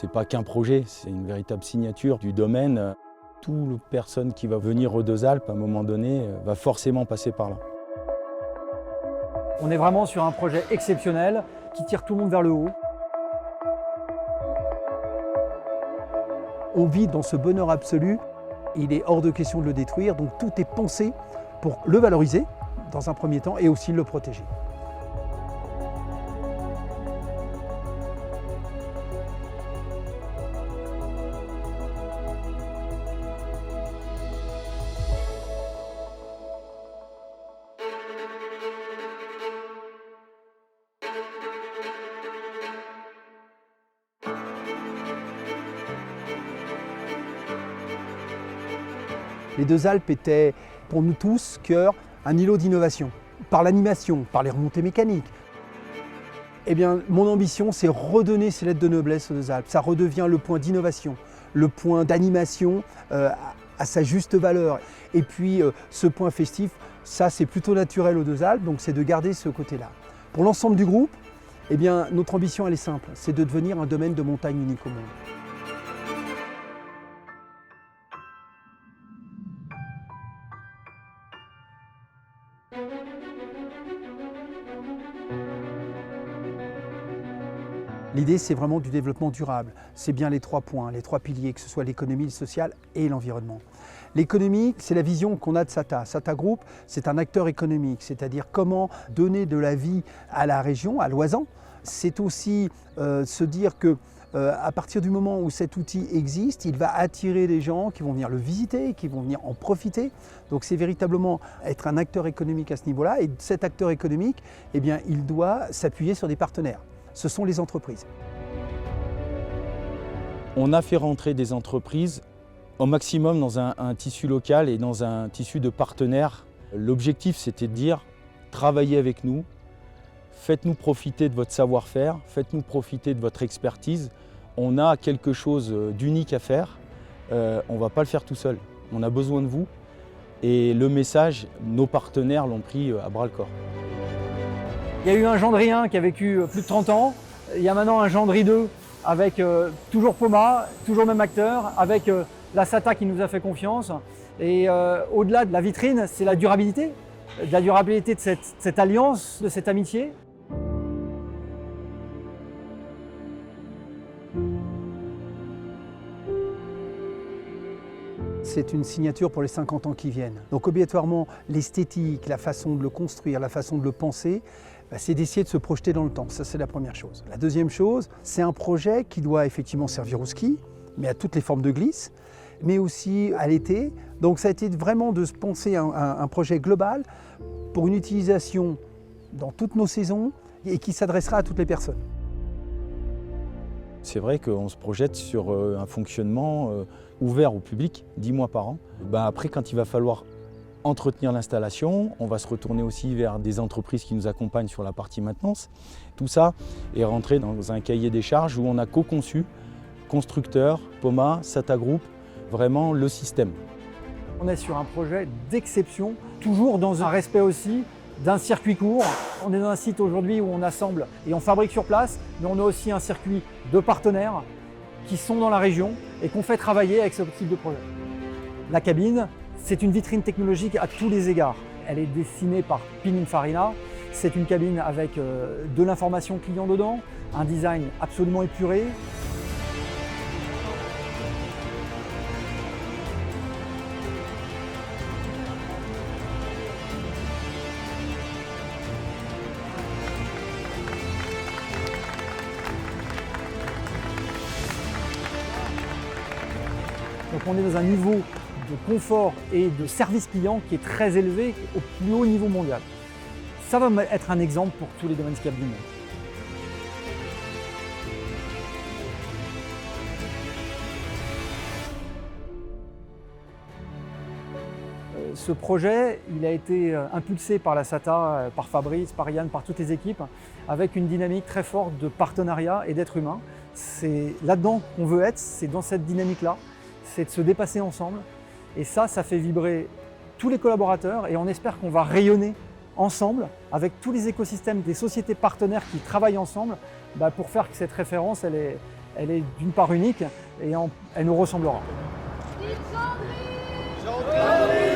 C'est pas qu'un projet, c'est une véritable signature du domaine. Toute personne qui va venir aux Deux-Alpes, à un moment donné, va forcément passer par là. On est vraiment sur un projet exceptionnel qui tire tout le monde vers le haut. On vit dans ce bonheur absolu, il est hors de question de le détruire, donc tout est pensé pour le valoriser dans un premier temps et aussi le protéger. Les Deux-Alpes étaient, pour nous tous, cœur, un îlot d'innovation. Par l'animation, par les remontées mécaniques. Eh bien, mon ambition, c'est redonner ces lettres de noblesse aux Deux-Alpes. Ça redevient le point d'innovation, le point d'animation à sa juste valeur. Et puis, ce point festif, ça, c'est plutôt naturel aux Deux-Alpes, donc c'est de garder ce côté-là. Pour l'ensemble du groupe, eh bien, notre ambition, elle est simple, c'est de devenir un domaine de montagne unique au monde. L'idée, c'est vraiment du développement durable. C'est bien les 3 points, les 3 piliers, que ce soit l'économie, le social et l'environnement. L'économie, c'est la vision qu'on a de SATA. SATA Group, c'est un acteur économique, c'est-à-dire comment donner de la vie à la région, à l'Oisans. C'est aussi se dire que à partir du moment où cet outil existe, il va attirer des gens qui vont venir le visiter, qui vont venir en profiter. Donc c'est véritablement être un acteur économique à ce niveau-là. Et cet acteur économique, eh bien, il doit s'appuyer sur des partenaires. Ce sont les entreprises. On a fait rentrer des entreprises au maximum dans un tissu local et dans un tissu de partenaires. L'objectif, c'était de dire, travaillez avec nous, faites-nous profiter de votre savoir-faire, faites-nous profiter de votre expertise. On a quelque chose d'unique à faire, on ne va pas le faire tout seul. On a besoin de vous et le message, nos partenaires l'ont pris à bras-le-corps. Il y a eu un Gendry 1 qui a vécu plus de 30 ans. Il y a maintenant un Gendry 2 avec toujours Poma, toujours le même acteur, avec la SATA qui nous a fait confiance. Et au-delà de la vitrine, c'est la durabilité. De la durabilité de cette alliance, de cette amitié. C'est une signature pour les 50 ans qui viennent. Donc obligatoirement, l'esthétique, la façon de le construire, la façon de le penser, c'est d'essayer de se projeter dans le temps. Ça, c'est la première chose. La deuxième chose, c'est un projet qui doit effectivement servir au ski, mais à toutes les formes de glisse, mais aussi à l'été. Donc ça a été vraiment de se penser un projet global pour une utilisation dans toutes nos saisons et qui s'adressera à toutes les personnes. C'est vrai qu'on se projette sur un fonctionnement ouvert au public, 10 mois par an. Après, quand il va falloir entretenir l'installation, on va se retourner aussi vers des entreprises qui nous accompagnent sur la partie maintenance. Tout ça est rentré dans un cahier des charges où on a co-conçu, constructeur, Poma, SATA Group, vraiment le système. On est sur un projet d'exception, toujours dans un respect aussi d'un circuit court. On est dans un site aujourd'hui où on assemble et on fabrique sur place, mais on a aussi un circuit de partenaires qui sont dans la région et qu'on fait travailler avec ce type de projet. La cabine, c'est une vitrine technologique à tous les égards. Elle est dessinée par Pininfarina. C'est une cabine avec de l'information client dedans, un design absolument épuré. Donc on est dans un niveau de confort et de service client qui est très élevé au plus haut niveau mondial. Ça va être un exemple pour tous les domaines skiables du monde. Ce projet, il a été impulsé par la SATA, par Fabrice, par Yann, par toutes les équipes, avec une dynamique très forte de partenariat et d'être humain. C'est là-dedans qu'on veut être, c'est dans cette dynamique-là, c'est de se dépasser ensemble. Et ça fait vibrer tous les collaborateurs et on espère qu'on va rayonner ensemble avec tous les écosystèmes des sociétés partenaires qui travaillent ensemble pour faire que cette référence, elle elle est d'une part unique et elle nous ressemblera. Jean-Pierre